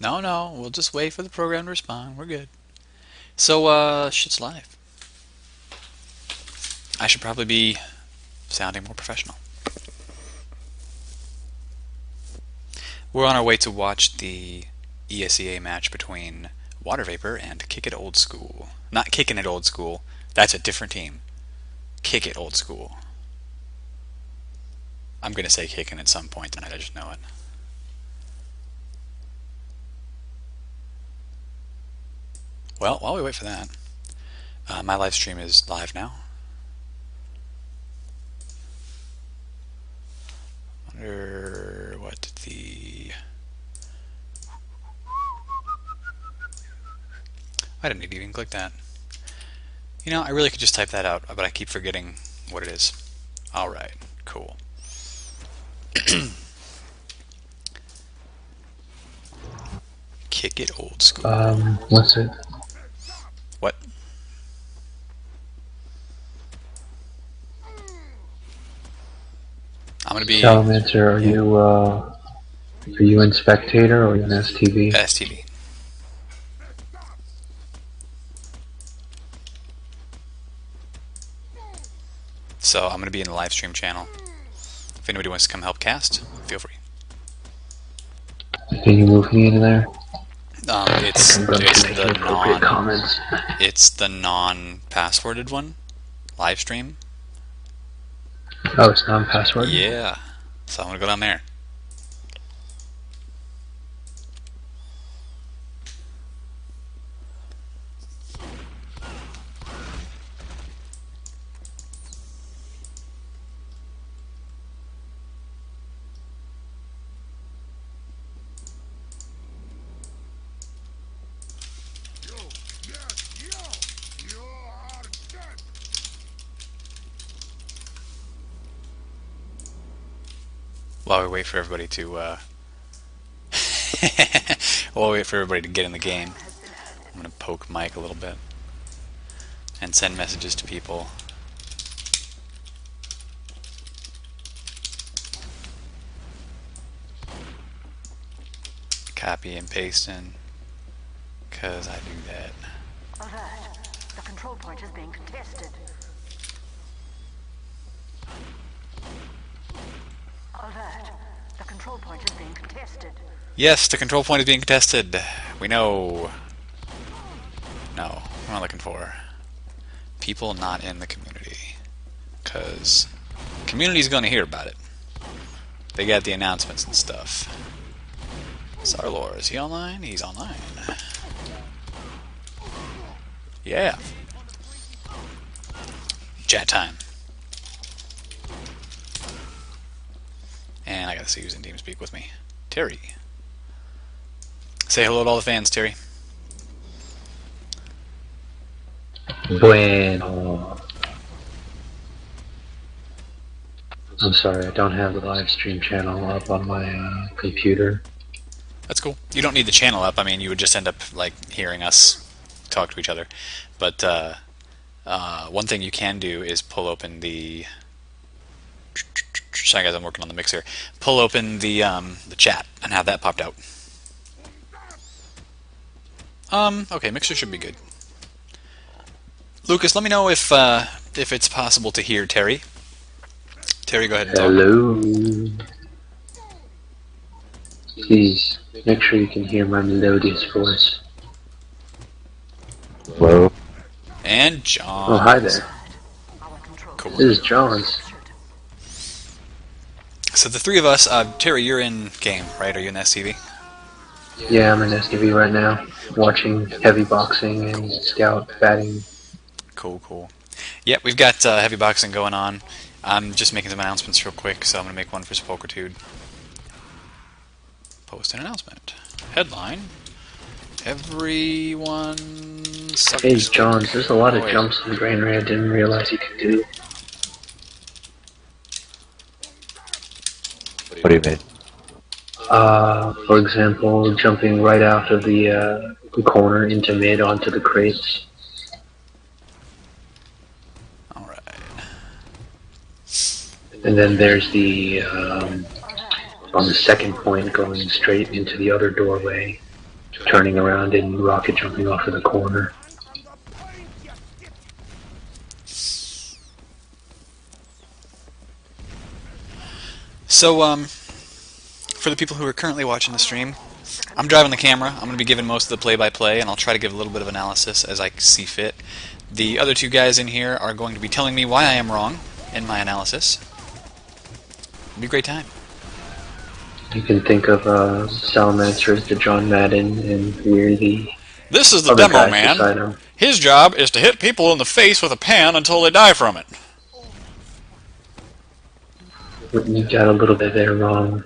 No, no, we'll just wait for the program to respond. We're good. So, shit's live. I should probably be sounding more professional. We're on our way to watch the ESEA match between Water Vapor and Kick It Old School. Not Kicking It Old School. That's a different team. Kick It Old School. I'm going to say kicking at some point tonight. I just know it. Well, while we wait for that, my live stream is live now. Wonder what the... I didn't need to even click that. You know, I really could just type that out, but I keep forgetting what it is. Alright, cool. Kick it old school. What's it? What? I'm gonna be Salamander, are you in spectator or in STV? STV. So I'm gonna be in the live stream channel. If anybody wants to come help cast, feel free. Can you move me into there? It's I'm going to make the appropriate comments. it's the non-passworded one, live stream. Oh, it's non-password? Yeah. So I'm gonna go down there. While we wait for everybody to while we wait for everybody to get in the game, I'm gonna poke Mike a little bit and send messages to people. Copy and paste in, cause I do that. Alert. The control point is being contested. Alert. The control point is being contested. Yes, the control point is being contested. We know. No, we're not looking for people not in the community, cause community's gonna hear about it. They got the announcements and stuff. Sarlor, is he online? He's online. Yeah. Chat time. And I gotta see who's in TeamSpeak with me. Terry. Say hello to all the fans, Terry. Bueno. I'm sorry, I don't have the live stream channel up on my computer. That's cool. You don't need the channel up. I mean, you would just end up like hearing us talk to each other. But one thing you can do is pull open the. Sorry guys, I'm working on the mixer. Pull open the chat and have that popped out. Okay, mixer should be good. Lucas, let me know if it's possible to hear Terry. Terry, go ahead and talk. Hello. Please make sure you can hear my melodious voice. Hello. And John. Oh, hi there. Cool. This is John's. So the three of us, Terry, you're in game, right? Are you in STV? Yeah, I'm in STV right now, watching heavy boxing and scout batting. Cool, cool. Yeah, we've got heavy boxing going on. I'm just making some announcements real quick, so I'm going to make one for Sepulchritude. Post an announcement. Headline. Everyone sucks. Hey, Johns, there's a lot of jumps in Granary I didn't realize you could do. What do you mean? For example, jumping right out of the corner into mid onto the crates. Alright. And then there's the, on the second point going straight into the other doorway turning around and rocket jumping off of the corner. So, for the people who are currently watching the stream, I'm driving the camera. I'm going to be giving most of the play-by-play, and I'll try to give a little bit of analysis as I see fit. The other two guys in here are going to be telling me why I am wrong in my analysis. It'll be a great time. You can think of Salamander as the John Madden, and we're the This is the other demo guys beside man. him. His job is to hit people in the face with a pan until they die from it. You got a little bit there wrong.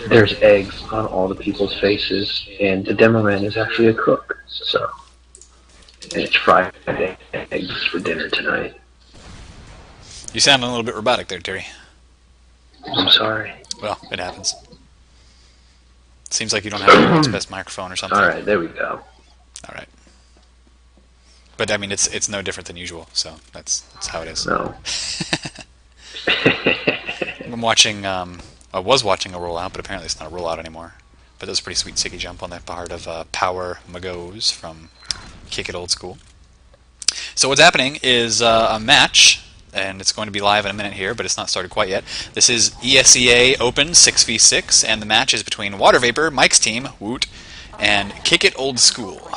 There's eggs on all the people's faces, and the demo man is actually a cook. So, and it's fried eggs for dinner tonight. You sound a little bit robotic there, Terry. I'm sorry. Well, it happens. Seems like you don't have the world's best microphone or something. All right, there we go. All right. But I mean, it's no different than usual, so that's how it is. No. I'm watching. I was watching a rollout, but apparently it's not a rollout anymore. But that was a pretty sweet sticky jump on that part of Power Magos from Kick It Old School. So what's happening is a match, and it's going to be live in a minute here, but it's not started quite yet. This is ESEA Open 6v6, and the match is between Water Vapor, Mike's team, Woot, and Kick It Old School.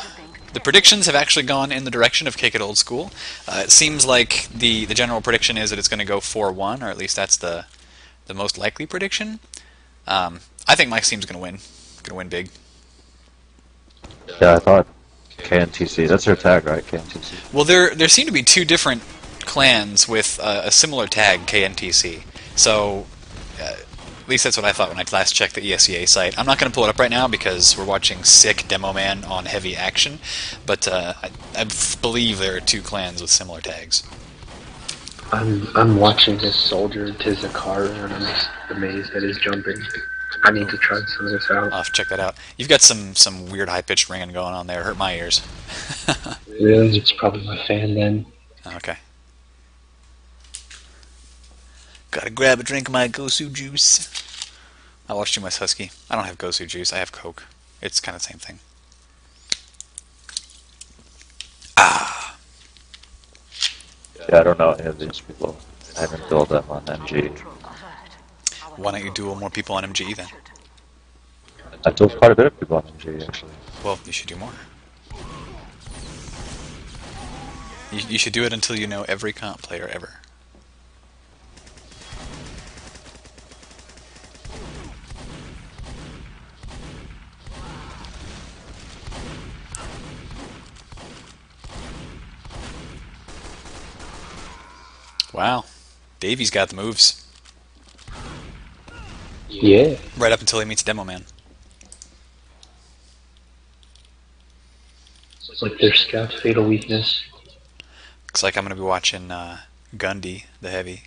The predictions have actually gone in the direction of Kick It Old School. It seems like the general prediction is that it's going to go 4-1, or at least that's the most likely prediction. I think Mike's team's going to win. Going to win big. Yeah, I thought KNTC. That's their tag, right? KNTC. Well, there seem to be two different clans with a similar tag, KNTC. So, at least that's what I thought when I last checked the ESEA site. I'm not going to pull it up right now because we're watching Sick Demo Man on Heavy Action, but I believe there are two clans with similar tags. I'm watching this soldier Tizakara, and I'm just amazed at his jumping. I need to try some of this out. I'll have to check that out. You've got some weird high-pitched ringing going on there. It hurt my ears. Really? It's probably my fan then. Okay. Gotta grab a drink of my Gosu juice. I watched too much Husky. I don't have Gosu juice. I have Coke. It's kind of the same thing. Ah. Yeah, I don't know any of these people. I haven't built them on MG. Why don't you duel more people on MG then? I built quite a bit of people on MG, actually. Well, you should do more. You should do it until you know every comp player ever. Wow. Davey's got the moves. Yeah. Right up until he meets Demo Man. It's like their scout's fatal weakness. Looks like I'm going to be watching Gundy, the Heavy.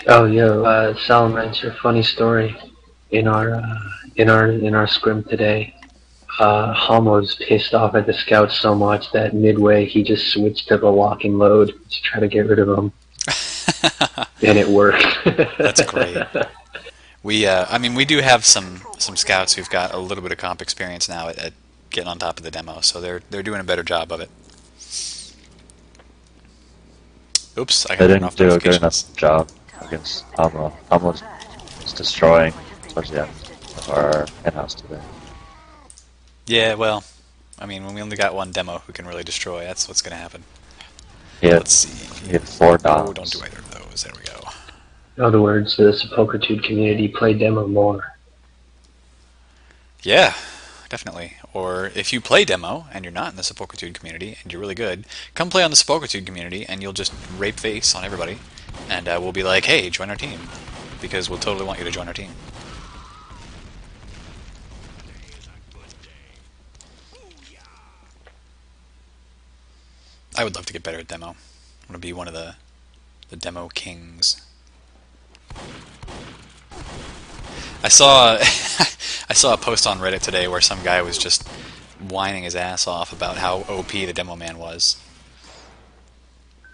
Oh, yo, Salamander, funny story. In our scrim today, Hamo's pissed off at the scouts so much that midway he just switched to the lock and load to try to get rid of them. And it worked. That's great. I mean, we do have some scouts who've got a little bit of comp experience now at getting on top of the demo, so they're doing a better job of it. Oops, I got They turned didn't off do a good notifications. enough job against Hamo. Hamo's destroying, especially of our in-house today. Yeah, well, I mean, when we only got one demo who can really destroy, that's what's going to happen. Let's see. He had 4 dogs. Oh, don't do either of those. There we go. In other words, the Sepulchritude community play demo more. Yeah, definitely. Or if you play demo and you're not in the Sepulchritude community and you're really good, come play on the Sepulchritude community and you'll just rape face on everybody, and we'll be like, hey, join our team, because we'll totally want you to join our team. I would love to get better at demo. I want to be one of the demo kings. I saw I saw a post on Reddit today where some guy was just whining his ass off about how OP the demo man was.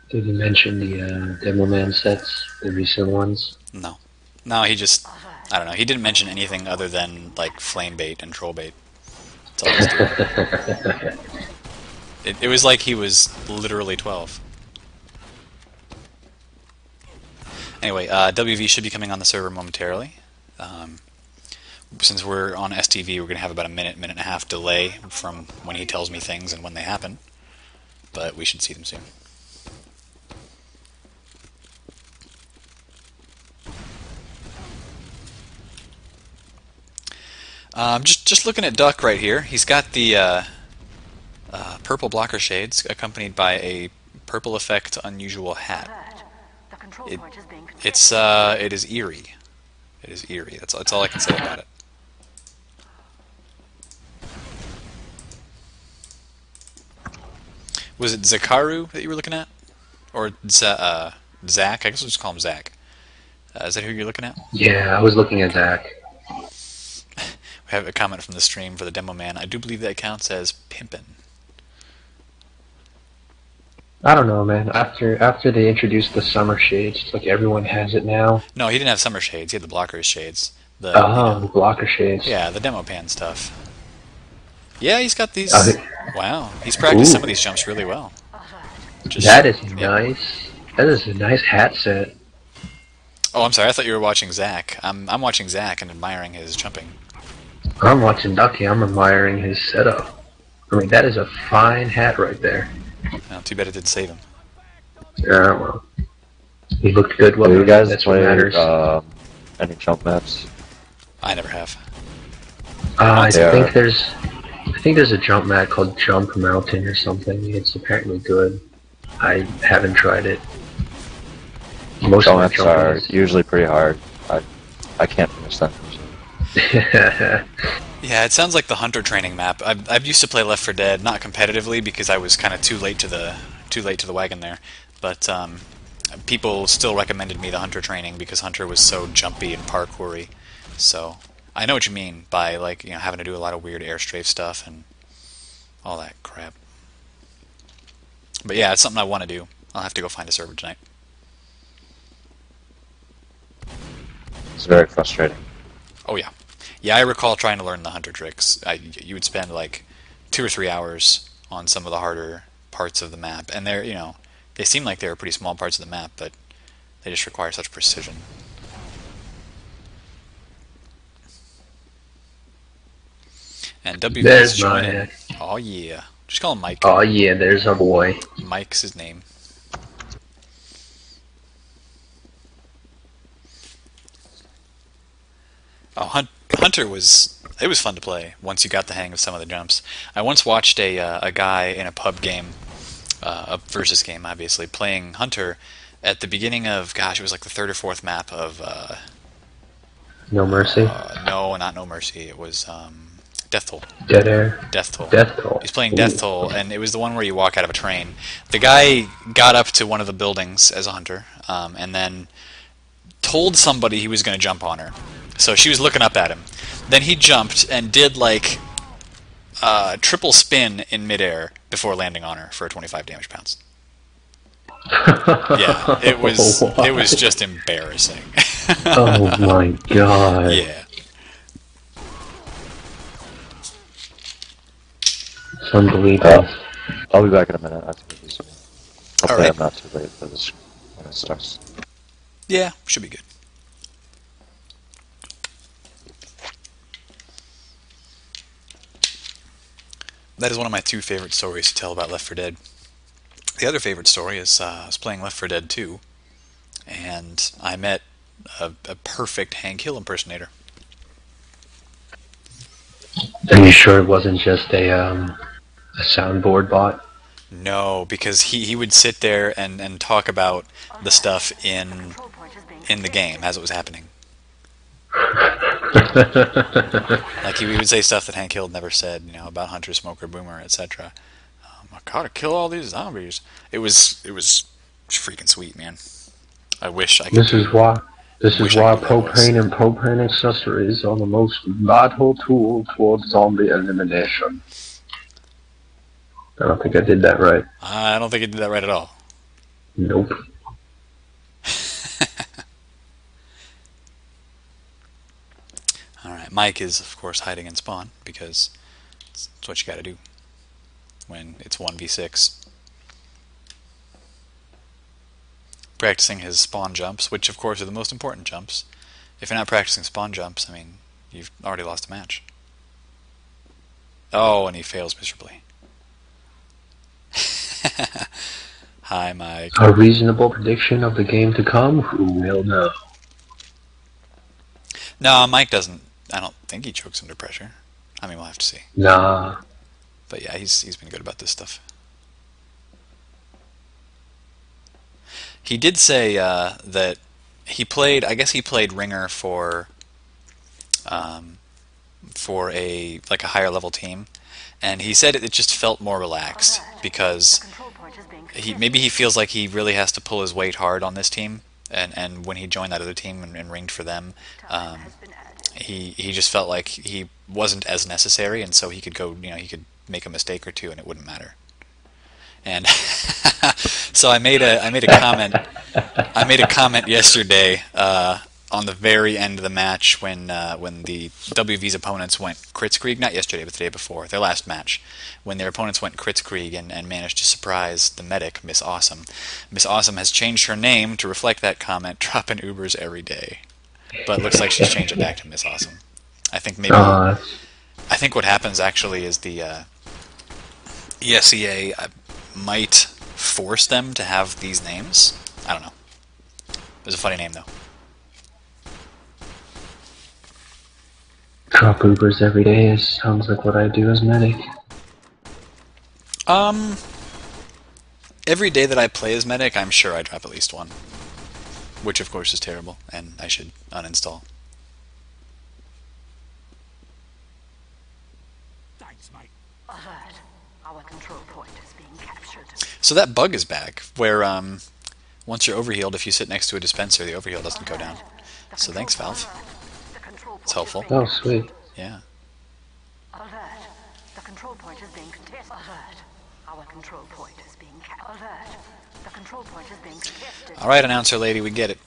Did you mention the demo man sets, the recent ones? No, he just I don't know. He didn't mention anything other than like flame bait and troll bait. That's all he was doing. It was like he was literally 12. Anyway, WV should be coming on the server momentarily. Since we're on STV, we're going to have about a minute and a half delay from when he tells me things and when they happen. But we should see them soon. Just looking at Duck right here. He's got the purple blocker shades accompanied by a purple effect unusual hat. The control point is being It is eerie. It is eerie. That's all I can say about it. Was it Zakaru that you were looking at? Or Zach? I guess we'll just call him Zach. Is that who you're looking at? Yeah, I was looking at Zach. We have a comment from the stream for the demo man. I do believe that counts as pimpin'. I don't know, man. After they introduced the summer shades, it's like everyone has it now. No, he didn't have summer shades. He had the blocker shades. The The blocker shades. yeah, the demo pan stuff. Yeah, he's got these. Okay. Wow, he's practiced Ooh. some of these jumps really well. Just, That is yeah. nice. That is a nice hat set. Oh, I'm sorry. I thought you were watching Zach. I'm watching Zach and admiring his jumping. I'm watching Ducky. I'm admiring his setup. I mean, that is a fine hat right there. Well, too bad it didn't save him. Yeah, well, he looked good. Well, Do you guys that's what play matters. any jump maps? I never have. I Yeah. think there's a jump mat called Jump Mountain or something. It's apparently good. I haven't tried it. Most Jump of my maps are jumping usually pretty hard. I can't finish them. is. Yeah, it sounds like the hunter training map. I've used to play Left 4 Dead, not competitively because I was kind of too late to the wagon there. But people still recommended me the hunter training because hunter was so jumpy and parkoury. So I know what you mean by like having to do a lot of weird air strafe stuff and all that crap. But yeah, it's something I want to do. I'll have to go find a server tonight. It's very frustrating. Oh yeah. Yeah, I recall trying to learn the hunter tricks. You would spend like 2 or 3 hours on some of the harder parts of the map, and they seem like they're pretty small parts of the map, but they just require such precision. And WV is There's joining. my. Oh yeah, just call him Mike. Oh yeah, there's our boy. Mike's his name. Oh, Hunter was fun to play once you got the hang of some of the jumps. I once watched a guy in a pub game, a versus game, obviously, playing Hunter at the beginning of, gosh, it was like the third or fourth map of. No Mercy. No, not No Mercy. It was Death Toll. Dead Air. Death Toll. Death Toll. He's playing Ooh. Death Toll, and it was the one where you walk out of a train. The guy got up to one of the buildings as a hunter, and then told somebody he was going to jump on her. So she was looking up at him. Then he jumped and did like triple spin in midair before landing on her for a 25 damage pounce. Yeah, it was just embarrassing. Oh my god. Yeah. It's unbelievable. I'll be back in a minute after this. Hopefully Alright. I'm not too late for this when it starts. Yeah, should be good. That is one of my 2 favorite stories to tell about Left 4 Dead. The other favorite story is I was playing Left 4 Dead 2, and I met a perfect Hank Hill impersonator. Are you sure it wasn't just a soundboard bot? No, because he would sit there and talk about the stuff in control point is being the game as it was happening. Like he would say stuff that Hank Hill never said, about Hunter, Smoker, Boomer, etc. I gotta kill all these zombies. It was freaking sweet, man. I wish I could. This is why Wish I could do that propane and propane accessories are the most vital tool towards zombie elimination. I don't think I did that right. I don't think he did that right at all. Nope. Mike is, of course, hiding in spawn, because it's what you gotta do when it's 1v6. Practicing his spawn jumps, which, of course, are the most important jumps. If you're not practicing spawn jumps, I mean, you've already lost a match. Oh, and he fails miserably. Hi, Mike. A reasonable prediction of the game to come? Who will know? No, Mike doesn't. I don't think he chokes under pressure. I mean, we'll have to see. Nah. But yeah, he's been good about this stuff. He did say that he played. I guess he played Ringer for a higher level team, and he said it just felt more relaxed because maybe he feels like he really has to pull his weight hard on this team, and when he joined that other team and ringed for them, he just felt like he wasn't as necessary, and so he could go, he could make a mistake or two and it wouldn't matter. And so I made a comment yesterday on the very end of the match when the WV's opponents went Kritzkrieg, not yesterday but the day before, their last match, when their opponents went Kritzkrieg and managed to surprise the medic, Miss Awesome. Miss Awesome has changed her name to reflect that comment, dropping Ubers every day. But it looks like she's changed it back to Miss Awesome. I think maybe I think what happens actually is the ESEA might force them to have these names. I don't know. It's a funny name though. Drop Ubers every day sounds like what I do as medic. Every day that I play as medic, I'm sure I drop at least one. Which of course is terrible, and I should uninstall. Thanks, mate. Alert. Our control point is being captured. So that bug is back, where once you're overhealed, if you sit next to a dispenser, the overheal doesn't go down. So thanks, Valve. It's helpful. Oh, sweet. Yeah. Alert. The control point is being contested. Alert. Our control point is being captured. Alert. The control point is being contested. All right, announcer lady, we get it.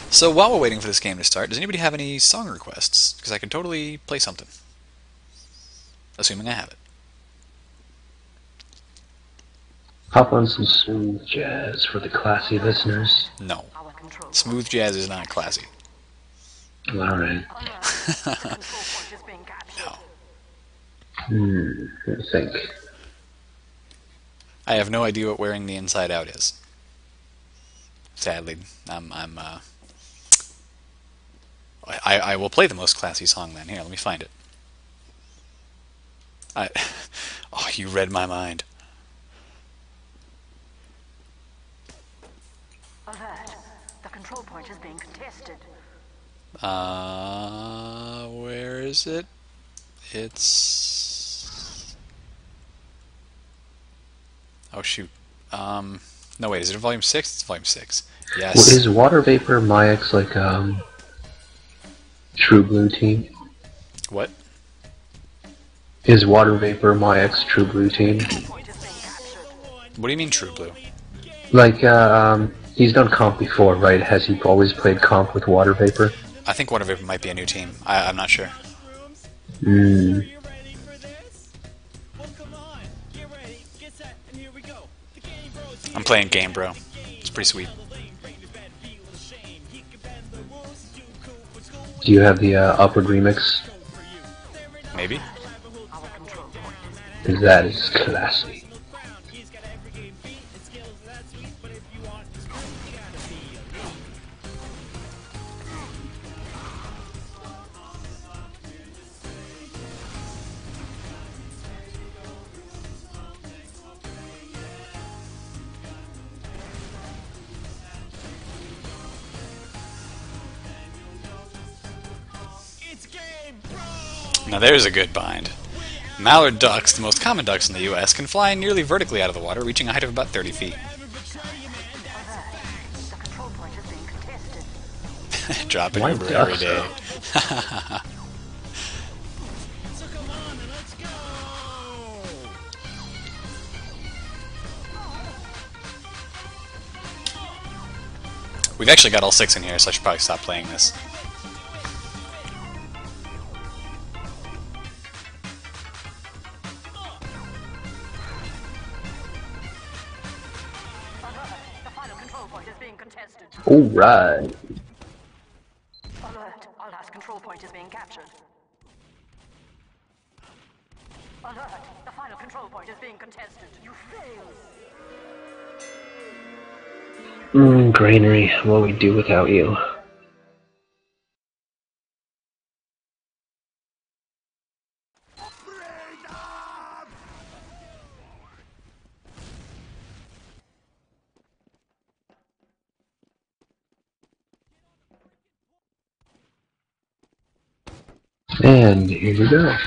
So while we're waiting for this game to start, does anybody have any song requests? Because I could totally play something. Assuming I have it. Hop on some smooth jazz for the classy listeners. No. Smooth jazz is not classy. Alright. No. I think. I have no idea what wearing the inside out is. Sadly, I will play the most classy song then. Here, let me find it. Oh, you read my mind. Alert. The control point is being contested. Where is it? It's... Oh, shoot. No, wait, is it volume 6? It's volume 6. Yes. Well, is Water Vapor my ex like, True Blue team? What? Is Water Vapor my ex True Blue team? What do you mean True Blue? Like, he's done comp before, right? Has he always played comp with Water Vapor? I think Water Vapor might be a new team. I'm not sure. I'm playing Game Bro. It's pretty sweet. Do you have the Upward remix? Maybe. Because that is classy. Now there's a good bind. Mallard ducks, the most common ducks in the U.S., can fly nearly vertically out of the water, reaching a height of about 30 feet. Drop an Uber every day. We've actually got all 6 in here, so I should probably stop playing this. The final control point is being contested. Alright. Alert! Our last control point is being captured. Alert! The final control point is being contested. You failed! Granary, what we do without you. And here we go.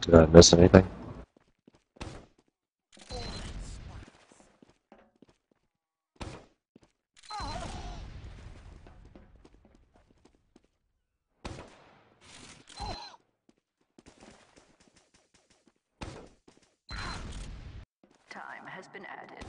Did I miss anything? Time has been added.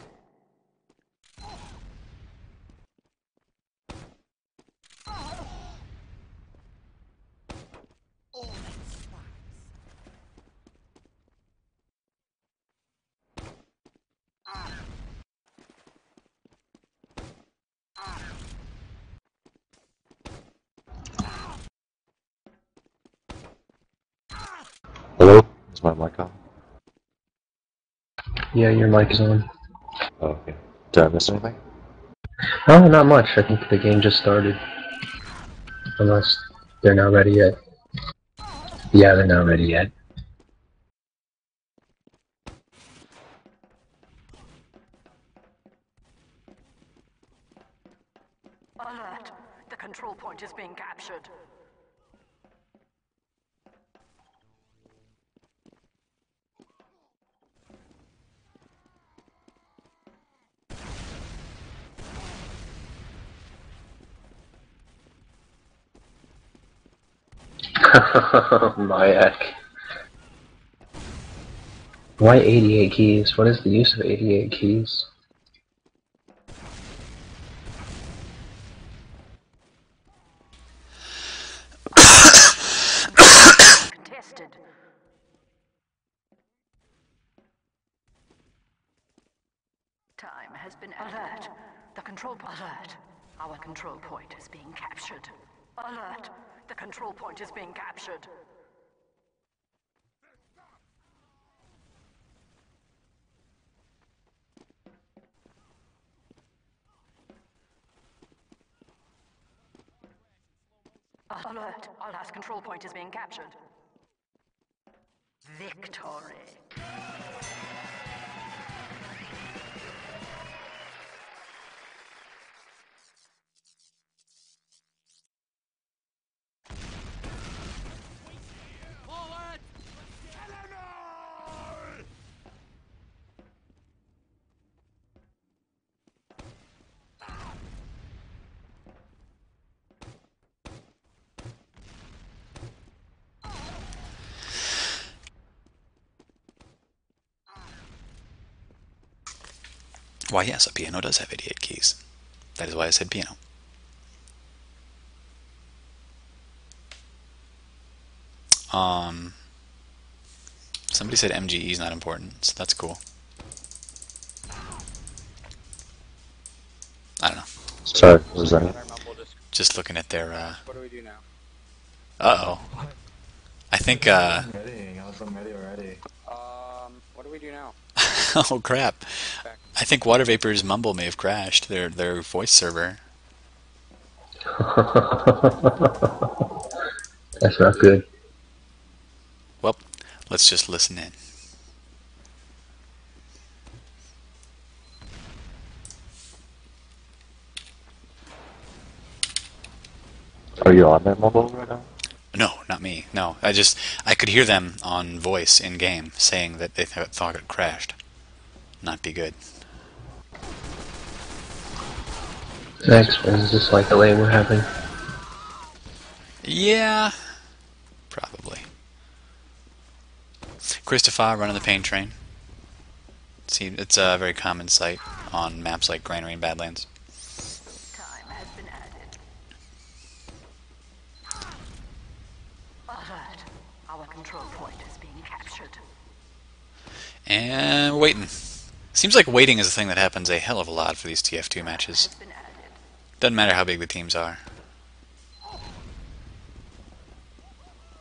Hello? Is my mic on? Yeah, your mic is on. Oh, okay. Did I miss anything? Oh, not much. I think the game just started. Unless they're not ready yet. Yeah, they're not ready yet. Alert! The control point is being captured. Mayak. Why 88 keys? What is the use of 88 keys? Contested. Time has been alert. The control alert. Our control point is being captured. Alert. The control point is being captured. Alert. Our last control point is being captured. Victory. Why, yes, a piano does have 88 keys. That is why I said piano. Somebody said MGE is not important, so that's cool. I don't know. Sorry, what was that? Just looking at their, What do we do now? Uh-oh. I think, I'm ready already. What do we do now? oh crap. I think Water Vapor's Mumble may have crashed, their voice server. That's not good. Well, let's just listen in. Are you on that mobile right now? No, not me. No, I could hear them on voice in game saying that they thought it crashed. Not be good. That explains just like the lane we're having. Yeah, probably. Christopher running the pain train. See, it's a very common sight on maps like Granary and Badlands. Time has been added. Alert. Our control point is being captured. And we're waiting. Seems like waiting is a thing that happens a hell of a lot for these TF2 matches. Has been added. Doesn't matter how big the teams are.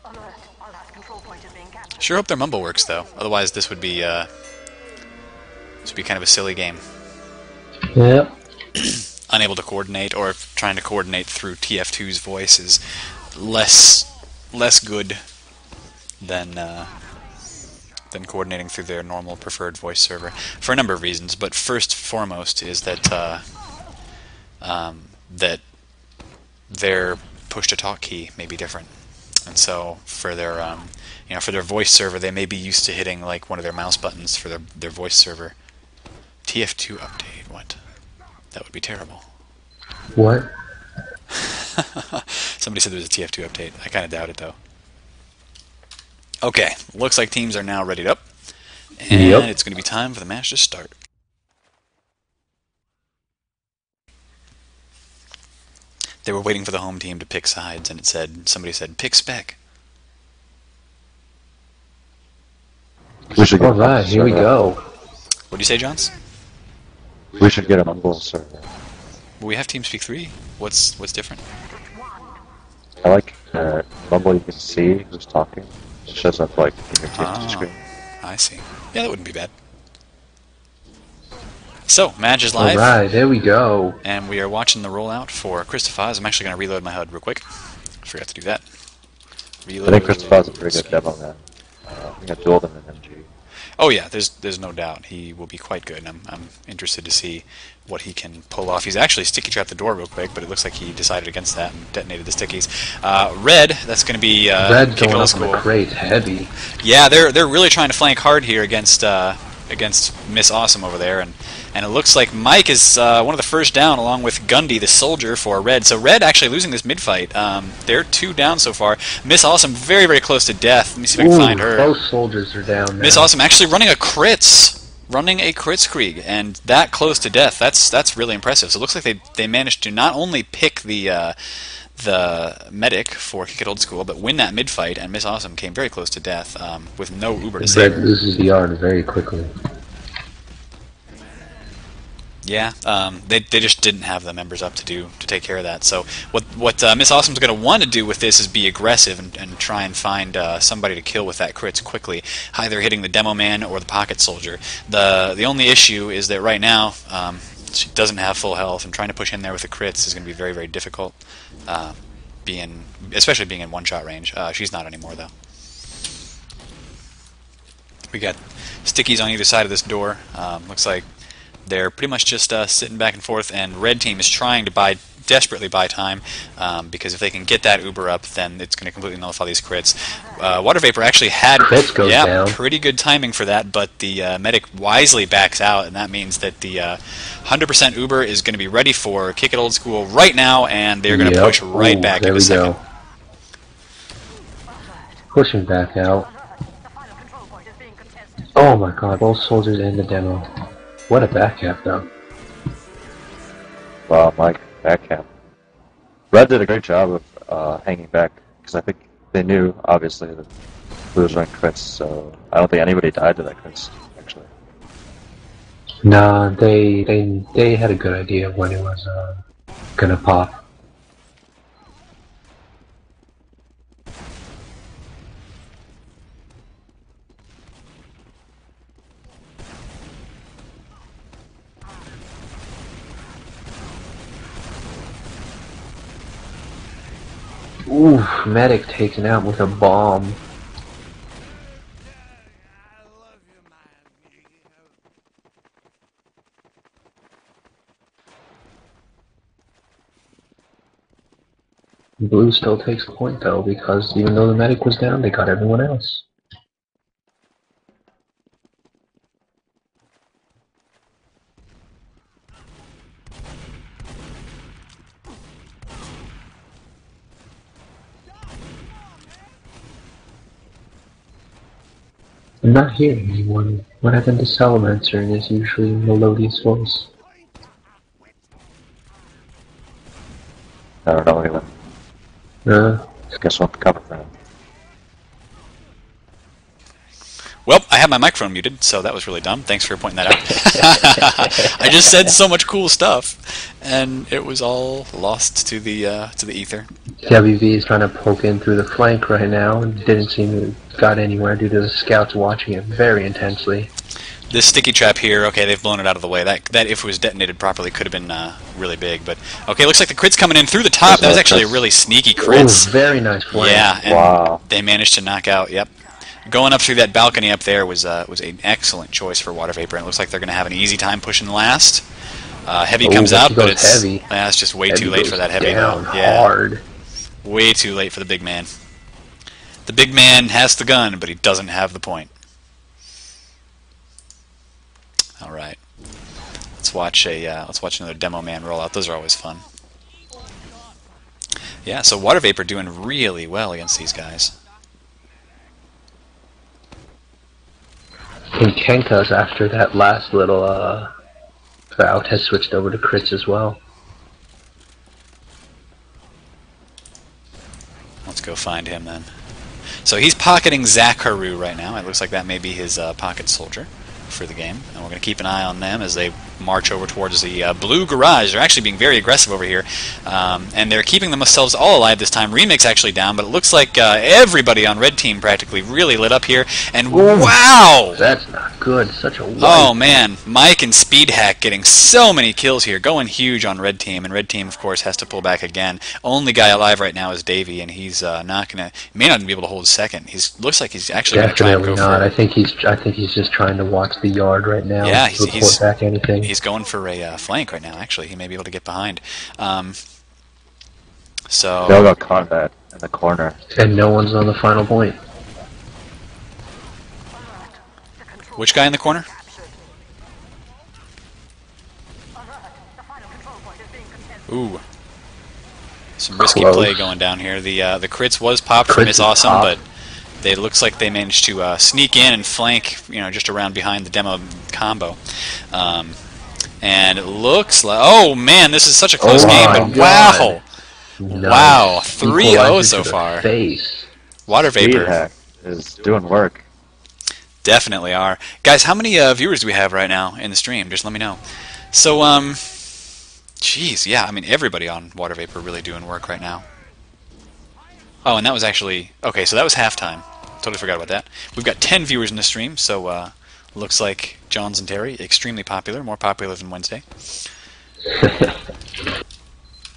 Alert. Our last control point is being captured. Sure hope their mumble works though. Otherwise, this would be kind of a silly game. Yep. Unable to coordinate, or trying to coordinate through TF2's voice is less good than coordinating through their normal preferred voice server for a number of reasons. But first and foremost is that that their push-to-talk key may be different, and so for their for their voice server, they may be used to hitting like one of their mouse buttons for their voice server. TF2 update. What? That would be terrible. What? Somebody said there was a TF2 update. I kind of doubt it, though. Okay, looks like teams are now readied up. And Yep. it's going to be time for the match to start. They were waiting for the home team to pick sides, and somebody said, pick spec. We should get Alright, here we go. What do you say, Johns? We should get a mumble server. Well, we have TeamSpeak 3. What's different? I like mumble. You can see who's talking. It shows up like in your TF2 screen. I see. Yeah, that wouldn't be bad. So, match is live. Alright, there we go. And we are watching the rollout for Christophaz. I'm actually going to reload my HUD real quick. Forgot to do that. Reload. I think Christopher's a pretty good demo man. We got dueled him in MG. Oh yeah, there's no doubt he will be quite good. I'm interested to see what he can pull off. He's actually sticky trapped the door real quick, but it looks like he decided against that and detonated the stickies. Red, that's going to be Red's kick it going old up on school. the crate heavy. Yeah, they're really trying to flank hard here against Miss Awesome over there, and it looks like Mike is one of the first down, along with Gundy, the soldier, for Red. So Red actually losing this mid-fight. They're 2 down so far. Miss Awesome very, very close to death. Let me see if I can find her. Both soldiers are down now. Miss Awesome actually running a crits Krieg, and that close to death. That's really impressive. So it looks like they managed to not only pick the medic for Kick It Old School, but win that mid-fight, and Miss Awesome came very close to death with no Uber to save Red her. loses the yard very quickly. Yeah, they just didn't have the members up to take care of that. So what Miss Awesome's going to want to do with this is be aggressive and try and find somebody to kill with that crits quickly, either hitting the demo man or the pocket soldier. The only issue is that right now she doesn't have full health, and trying to push in there with the crits is going to be very, very difficult. Especially being in one-shot range. She's not anymore though. We got stickies on either side of this door. Looks like they're pretty much just sitting back and forth, and Red Team is trying to desperately buy time, because if they can get that Uber up, then it's going to completely nullify these crits. Water Vapor actually had down. pretty good timing for that, but the medic wisely backs out, and that means that the 100% Uber is going to be ready for Kick It Old School right now, and they're going to push right back in a second. Go. Pushing back out. The final control point is being contested. Oh my god, both soldiers and the demo. What a backcap though. Wow, Mike, backhand. Red did a great job of hanging back, because I think they knew, obviously, that Blue was running crits, so I don't think anybody died to that crits, actually. Nah, they had a good idea of when it was gonna pop. Oof, medic taken out with a bomb. Blue still takes the point though, because even though the medic was down, they got everyone else. I'm not hearing anyone. What happened to Salamancer in his usually melodious voice? I don't know either. Guess we'll have to cover for him. Well, I had my microphone muted, so that was really dumb. Thanks for pointing that out. I just said so much cool stuff, and it was all lost to the ether. WV is trying to poke in through the flank right now and didn't seem to have got anywhere due to the scouts watching it very intensely. This sticky trap here, okay, they've blown it out of the way. That if it was detonated properly, could have been really big. But okay, looks like the crit's coming in through the top. That was actually a really sneaky crits. Oh, very nice flank. Yeah, and Wow. they managed to knock out. Yep, going up through that balcony up there was an excellent choice for Water Vapor. And it looks like they're going to have an easy time pushing the last. Heavy comes out, but it's heavy. It's just way too late for that heavy. Down Yeah, hard. way too late for the big man. The big man has the gun, but he doesn't have the point. All right, let's watch another demo man roll out. Those are always fun. Yeah, so Water Vapor doing really well against these guys. And Kenka's after that last little bout has switched over to crits as well. Let's go find him then. So he's pocketing Zakaru right now. It looks like that may be his pocket soldier for the game, and we're going to keep an eye on them as they march over towards the blue garage. They're actually being very aggressive over here, and they're keeping themselves all alive this time. Remix actually down, but it looks like everybody on red team practically really lit up here, and Ooh, wow! That's not good. Such a wipe. Oh man, Mike and Speedhack getting so many kills here, going huge on red team, and red team of course has to pull back again. Only guy alive right now is Davey, and he's not gonna, may not be able to hold second. Looks like he's actually gonna try and Definitely go not. for. I think he's just trying to watch the yard right now. Yeah, report back anything. He's going for a flank right now. Actually, he may be able to get behind. So They all got combat in the corner. And no one's on the final point. which guy in the corner? Ooh. Some risky Close. play going down here. The crits was popped from Crits Miss is Awesome, popped. but it looks like they managed to sneak in and flank, just around behind the demo combo. And it looks like, oh man, this is such a close Oh game, my but God. wow, Nice. wow, 3-0 Equalizer so to the far. Face. Water Vapor Speedhack is doing work. definitely are. Guys, how many viewers do we have right now in the stream? Just let me know. So, jeez, yeah, I mean, everybody on Water Vapor really doing work right now. Oh, and that was actually, okay, so that was halftime. Totally forgot about that. We've got 10 viewers in the stream, so looks like Johns and Terry, extremely popular, more popular than Wednesday.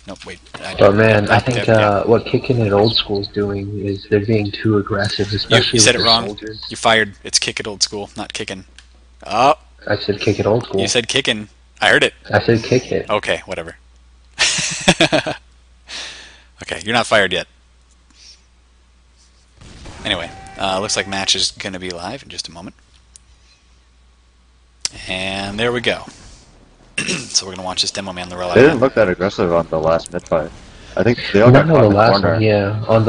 Nope, wait. But man, I think yeah. what Kicking It Old School's doing is they're being too aggressive, especially You said with it the wrong. soldiers. You fired. It's Kick It Old School, not Kickin'. Oh, I said Kick It Old School. you said Kickin'. I heard it. I said Kick It. Okay, whatever. Okay, you're not fired yet. Anyway, looks like match is going to be live in just a moment. And there we go. So we're going to watch this demo man roll out. They didn't look that aggressive on the last mid fight. I think they all got Not caught on in the the last corner. one, yeah. On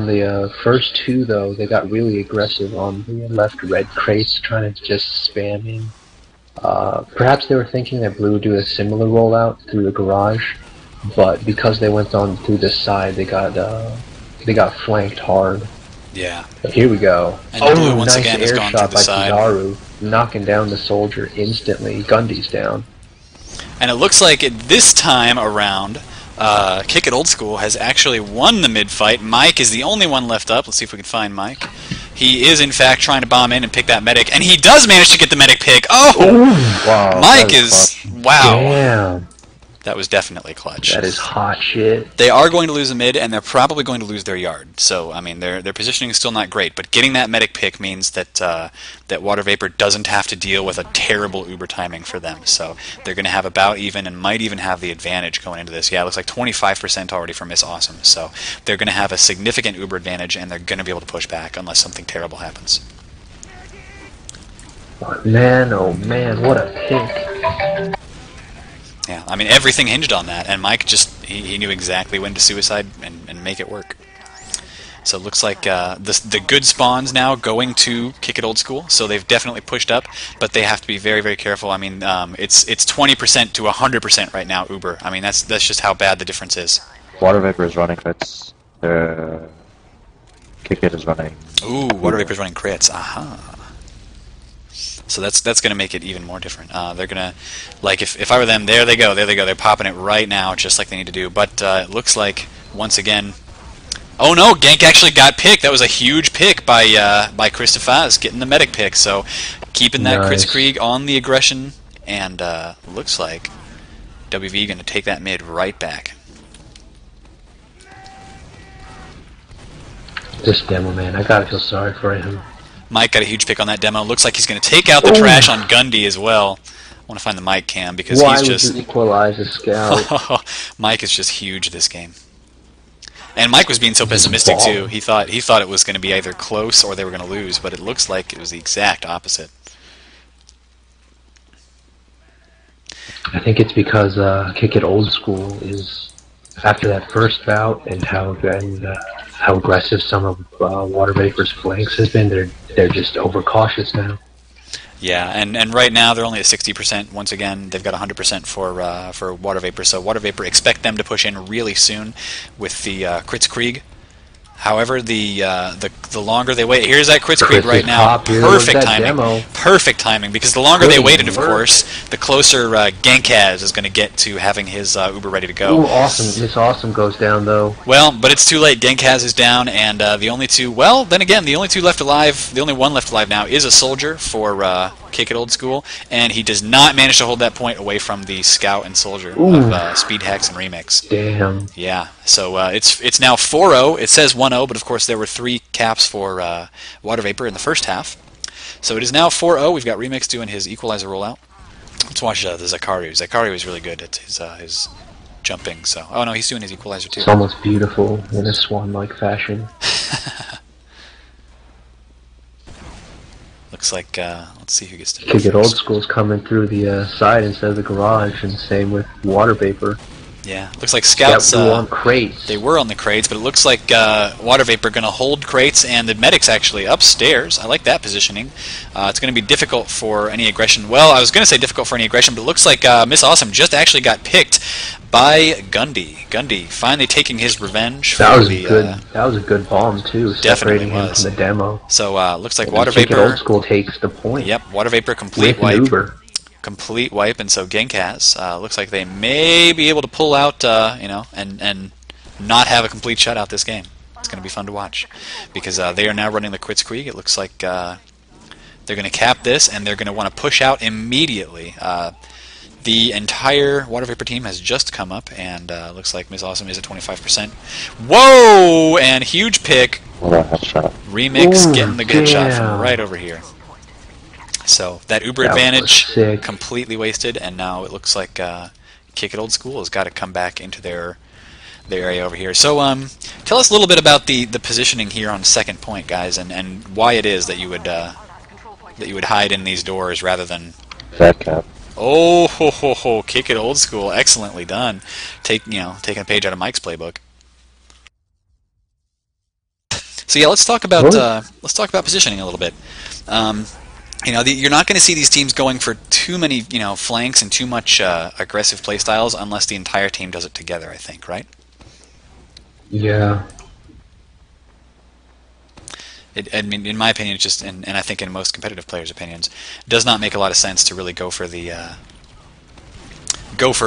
the first two though, they got really aggressive on the left red crates, trying to just spam in. Perhaps they were thinking that blue would do a similar rollout through the garage, but because they went on through this side, they got flanked hard. Yeah. But here we go. And blue once nice again has air gone through shot the by side. Kizaru, knocking down the soldier instantly. Gundy's down. And it looks like this time around, Kick It Old School has actually won the mid-fight. Mike is the only one left up. Let's see if we can find Mike. He is, in fact, trying to bomb in and pick that medic, and he does manage to get the medic pick. Oh! Wow, Mike that is... clutch. Wow. Damn, That was definitely clutch. that is hot shit. They are going to lose a mid, and they're probably going to lose their yard. So, I mean, their positioning is still not great, but getting that medic pick means that that Water Vapor doesn't have to deal with a terrible Uber timing for them. So they're going to have about even, and might even have the advantage going into this. Yeah, it looks like 25% already for Miss Awesome. So they're going to have a significant Uber advantage, and they're going to be able to push back unless something terrible happens. Man, oh man, what a pick. Yeah, I mean, everything hinged on that, and Mike just, he knew exactly when to suicide and make it work. So it looks like the good spawns now going to Kick It Old School. So they've definitely pushed up, but they have to be very, very careful. I mean, it's 20% to 100% right now, Uber. I mean, that's just how bad the difference is. Water Vapor is running crits. Kick It is running. Ooh, Water Vapor's running crits. Aha. So that's going to make it even more different. They're going to, like, if I were them, there they go. They're popping it right now, just like they need to do. But it looks like, once again, oh no, Gank actually got picked. That was a huge pick by Christopaz, getting the medic pick. So keeping that Kritzkrieg on the aggression, and looks like WV going to take that mid right back. This demo, man, I gotta feel sorry for him. Mike got a huge pick on that demo. Looks like he's going to take out the trash on Gundy as well. I want to find the Mike cam because Why he's would just you equalize a scout? Mike is just huge this game. And Mike was being so pessimistic too. He thought it was going to be either close or they were going to lose, but it looks like it was the exact opposite. I think it's because Kick It Old School is after that first bout and how aggressive some of Water Vapor's flanks has been. They're just overcautious now. Yeah, and right now they're only at 60%. Once again, they've got 100% for Water Vapor. So Water Vapor, expect them to push in really soon with the Kritzkrieg. However, the longer they wait, here's that Kritzkrieg right now. Perfect timing. Perfect timing, because the longer they waited, of course, the closer Gankaz is going to get to having his Uber ready to go. Ooh, awesome! This awesome goes down though. Well, but it's too late. Gankaz is down, and the only two. Well, then again, the only two left alive. The only one left alive now is a soldier for Kick It Old School, and he does not manage to hold that point away from the Scout and Soldier of Speed Hex and Remix. Damn. Yeah, so it's now 4-0. It says 1-0, but of course there were 3 caps for Water Vapor in the first half. So it is now 4-0. We've got Remix doing his equalizer rollout. Let's watch the Zakaru. Zakaru is really good at his jumping. So oh no, he's doing his equalizer too. It's almost beautiful in a swan-like fashion. Looks like let's see who gets to Kick It Old School's coming through the side instead of the garage, and same with Water Vapor. Yeah, looks like Scouts were on crates. They were on the crates, but it looks like Water Vapor going to hold crates, and the medic's actually upstairs. I like that positioning. It's going to be difficult for any aggression. Well, I was going to say difficult for any aggression, but it looks like Miss Awesome just actually got picked by Gundy. Gundy finally taking his revenge. That was good. That was a good bomb too, separating him from the demo. So looks like Water Kick It Vapor. Old School takes the point. Yep, Water Vapor complete wipe. Complete wipe, and so Genkaz looks like they may be able to pull out, and not have a complete shutout this game. It's going to be fun to watch because they are now running the Kritzkrieg. It looks like they're going to cap this, and they're going to want to push out immediately. The entire Water Vapor team has just come up, and looks like Miss Awesome is at 25%. Whoa! And huge pick. Remix getting the good shot from right over here. So that Uber advantage completely wasted, and now it looks like Kick It Old School has got to come back into their area over here. So tell us a little bit about the positioning here on second point, guys, and why it is that you would hide in these doors rather than Fat cap. Oh, ho, ho, ho. Kick It Old School, excellently done. Taking a page out of Mike's playbook. So yeah, let's talk about positioning a little bit. You're not going to see these teams going for too many, flanks and too much aggressive play styles unless the entire team does it together, I think, right? Yeah. I mean, in my opinion, it's just, and I think in most competitive players' opinions, it does not make a lot of sense to really go for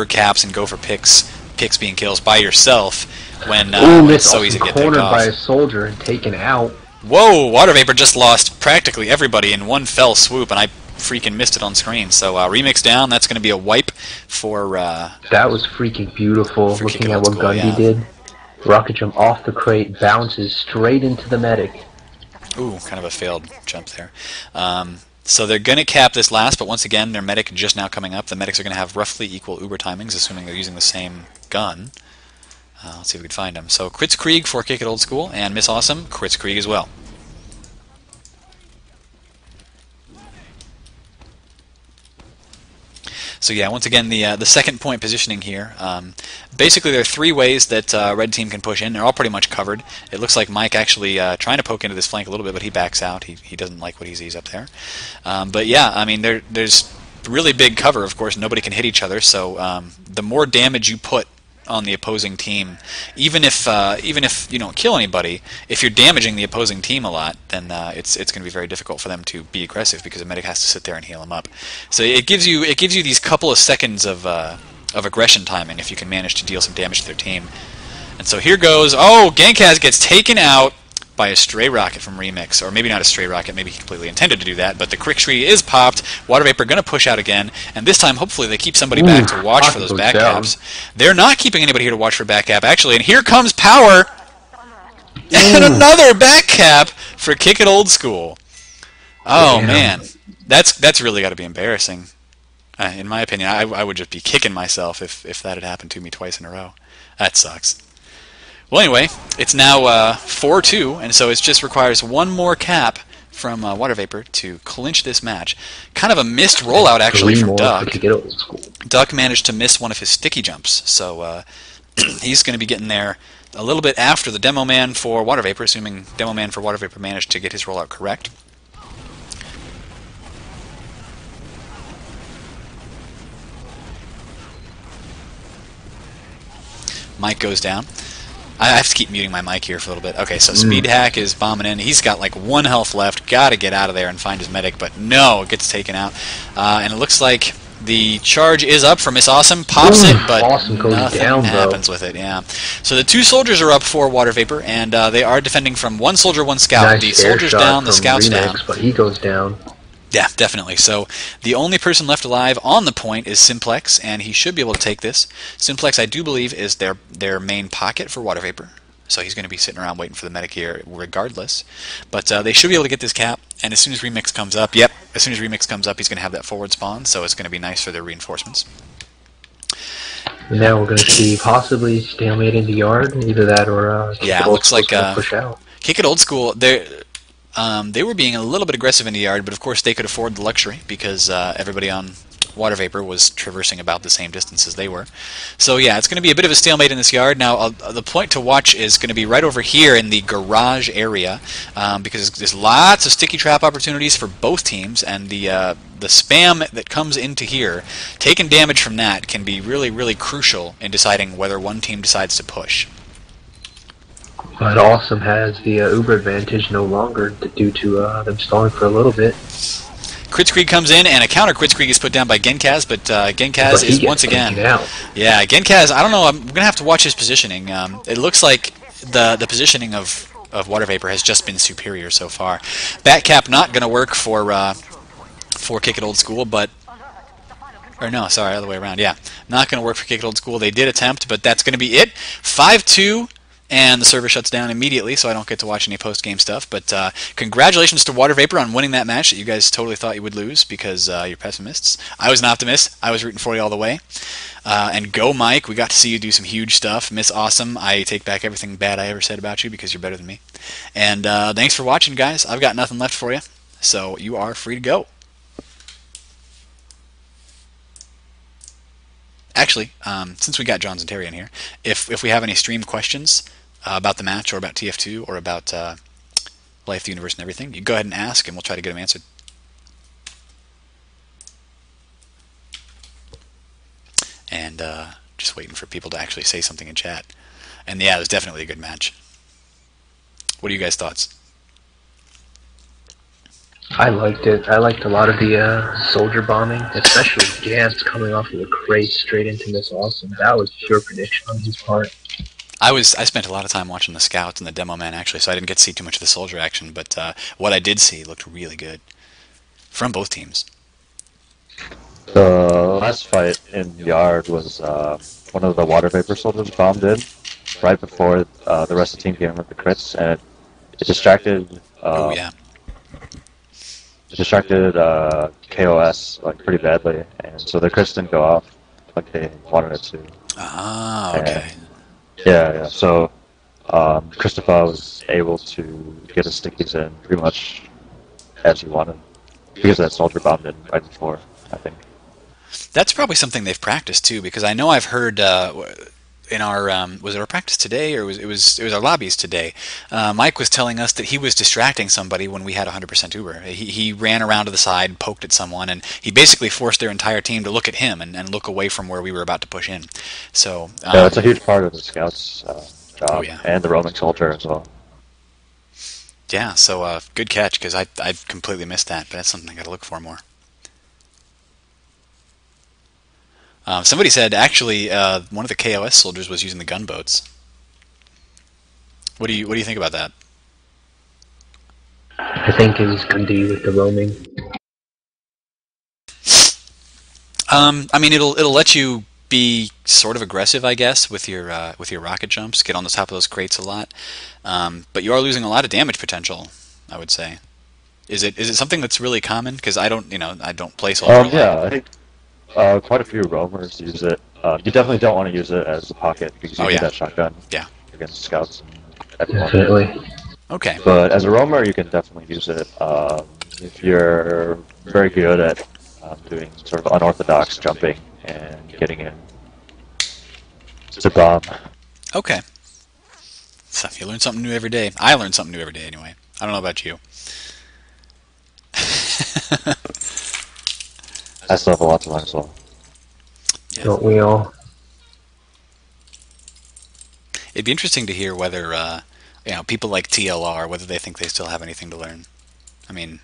caps and go for picks being kills by yourself when it's so easy to get picked cornered off. by a soldier and taken out. Whoa! Water Vapor just lost practically everybody in one fell swoop, and I freaking missed it on screen. So Remix down. That's going to be a wipe for. That was freaking beautiful. Looking at what School, Gundy did. Rocket jump off the crate, bounces straight into the medic. Ooh, kind of a failed jump there. So they're going to cap this last, but once again, their medic just now coming up. The medics are going to have roughly equal Uber timings, assuming they're using the same gun. Let's see if we can find them. So Kritzkrieg for Kick It Old School, and Miss Awesome, Kritzkrieg as well. So So yeah, once again, the second point positioning here. Basically, there are three ways that red team can push in. They're all pretty much covered. It looks like Mike actually trying to poke into this flank a little bit, but he backs out. He doesn't like what he sees up there. But yeah, I mean, there's really big cover. Of course, nobody can hit each other. So the more damage you put on the opposing team, even if you don't kill anybody, if you're damaging the opposing team a lot, then it's going to be very difficult for them to be aggressive because a medic has to sit there and heal them up. So it gives you these couple of seconds of aggression timing if you can manage to deal some damage to their team. And so here goes. Oh, Genkaz gets taken out by a stray rocket from Remix, or maybe not a stray rocket, maybe he completely intended to do that, but the quick tree is popped. Water Vapor going to push out again, and this time hopefully they keep somebody back to watch for those back caps. They're not keeping anybody here to watch for back cap, actually, and here comes Power, and another back cap for Kick It Old School. Oh man, that's really got to be embarrassing. In my opinion, I would just be kicking myself if that had happened to me twice in a row. That sucks. Well, anyway, it's now 4-2, and so it just requires one more cap from Water Vapor to clinch this match. Kind of a missed rollout, actually, from Duck. Duck managed to miss one of his sticky jumps, so he's going to be getting there a little bit after the Demo Man for Water Vapor, assuming Demo Man for Water Vapor managed to get his rollout correct. Mike goes down. I have to keep muting my mic here for a little bit. Okay, so Speed Hack is bombing in. He's got like 1 health left. Got to get out of there and find his medic, but no, it gets taken out. And it looks like the charge is up for Miss Awesome. Pops it, but Awesome goes nothing down, happens with it. Yeah. So the 2 soldiers are up for Water Vapor, and they are defending from 1 soldier, 1 scout. Nice the soldier's down, the scout's Remix, down. But he goes down. Yeah, definitely. So the only person left alive on the point is Simplex, and he should be able to take this. Simplex, I do believe, is their main pocket for Water Vapor. So he's going to be sitting around waiting for the medic here regardless. But they should be able to get this cap, and as soon as Remix comes up, he's going to have that forward spawn, so it's going to be nice for their reinforcements. Now we're going to see possibly stalemate in the yard, either that or yeah, it looks like push out. Kick It Old School. They were being a little bit aggressive in the yard, but of course they could afford the luxury because everybody on Water Vapor was traversing about the same distance as they were. So yeah, it's going to be a bit of a stalemate in this yard. Now the point to watch is going to be right over here in the garage area because there's lots of sticky trap opportunities for both teams, and the spam that comes into here, taking damage from that can be really, really crucial in deciding whether one team decides to push. But Awesome has the Uber advantage no longer due to them stalling for a little bit. Kritzkrieg comes in, and a counter Kritzkrieg is put down by Genkaz, but Genkaz is once again... Yeah, Genkaz, I don't know, I'm going to have to watch his positioning. It looks like the positioning of Water Vapor has just been superior so far. Batcap not going to work for Kick It Old School, but... Or no, sorry, other way around, yeah. Not going to work for Kick It Old School. They did attempt, but that's going to be it. 5-2. And the server shuts down immediately, so I don't get to watch any post-game stuff. But congratulations to Water Vapor on winning that match that you guys totally thought you would lose because you're pessimists. I was an optimist. I was rooting for you all the way. And go, Mike. We got to see you do some huge stuff. Miss Awesome, I take back everything bad I ever said about you because you're better than me. And thanks for watching, guys. I've got nothing left for you, so you are free to go. Actually, since we got Johns and Terry in here, if we have any stream questions about the match or about TF2 or about life, the universe, and everything, you go ahead and ask, and we'll try to get them answered. And just waiting for people to actually say something in chat. And yeah, it was definitely a good match. What are you guys' thoughts? I liked it. I liked a lot of the soldier bombing, especially Gantz coming off of the crate straight into Miss Awesome. That was pure prediction on his part. I spent a lot of time watching the scouts and the demo man actually, so I didn't get to see too much of the soldier action, but what I did see looked really good from both teams. The last fight in Yard was one of the Water Vapor soldiers bombed in right before the rest of the team came in with the crits, and it distracted. Oh yeah. It distracted KOS like pretty badly, and so the crits didn't go off like they wanted it to. Ah, okay. And, yeah. So Christopher was able to get his stickies in pretty much as he wanted because that soldier bombed in right before, I think. That's probably something they've practiced too, because I know I've heard in our was it our practice today, or it was our lobbies today. Mike was telling us that he was distracting somebody when we had 100% Uber. He ran around to the side, poked at someone, and he basically forced their entire team to look at him and look away from where we were about to push in. So Yeah, that's a huge part of the scouts' job, oh yeah, and the roaming soldier as well. yeah. So good catch, because I completely missed that, but that's something I got to look for more. Somebody said actually one of the KOS soldiers was using the gunboats. What do you think about that? I think it was Gundy with the roaming. I mean, it'll let you be sort of aggressive, I guess, with your rocket jumps. Get on the top of those crates a lot, but you are losing a lot of damage potential, I would say. Is it something that's really common? Because I don't play soldier a lot. Yeah, I think quite a few roamers use it. You definitely don't want to use it as a pocket because you Oh need yeah, that shotgun yeah. against scouts and everyone. Definitely. Okay. But as a roamer, you can definitely use it if you're very good at doing sort of unorthodox jumping and getting in. It's a bomb. Okay. So you learn something new every day. I learn something new every day anyway. I don't know about you. I still have a lot to learn as well. Yeah. Don't we all? It'd be interesting to hear whether people like TLR, whether they think they still have anything to learn. I mean,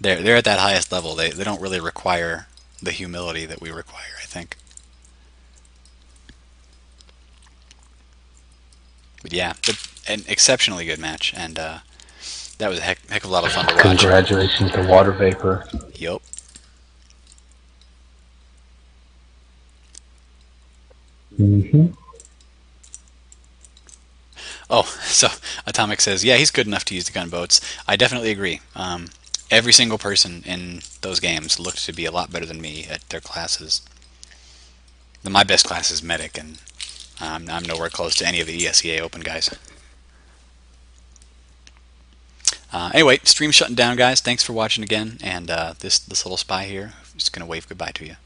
they're at that highest level. They don't really require the humility that we require, I think. But yeah, an exceptionally good match, and that was a heck of a lot of fun to watch. Congratulations to Water Vapor. Yup. Mm-hmm. Oh, so Atomic says, yeah, he's good enough to use the gunboats. I definitely agree. Every single person in those games looked to be a lot better than me at their classes. My best class is Medic, and I'm nowhere close to any of the ESEA Open guys. Anyway, stream shutting down, guys. Thanks for watching again, and this little spy here is going to wave goodbye to you.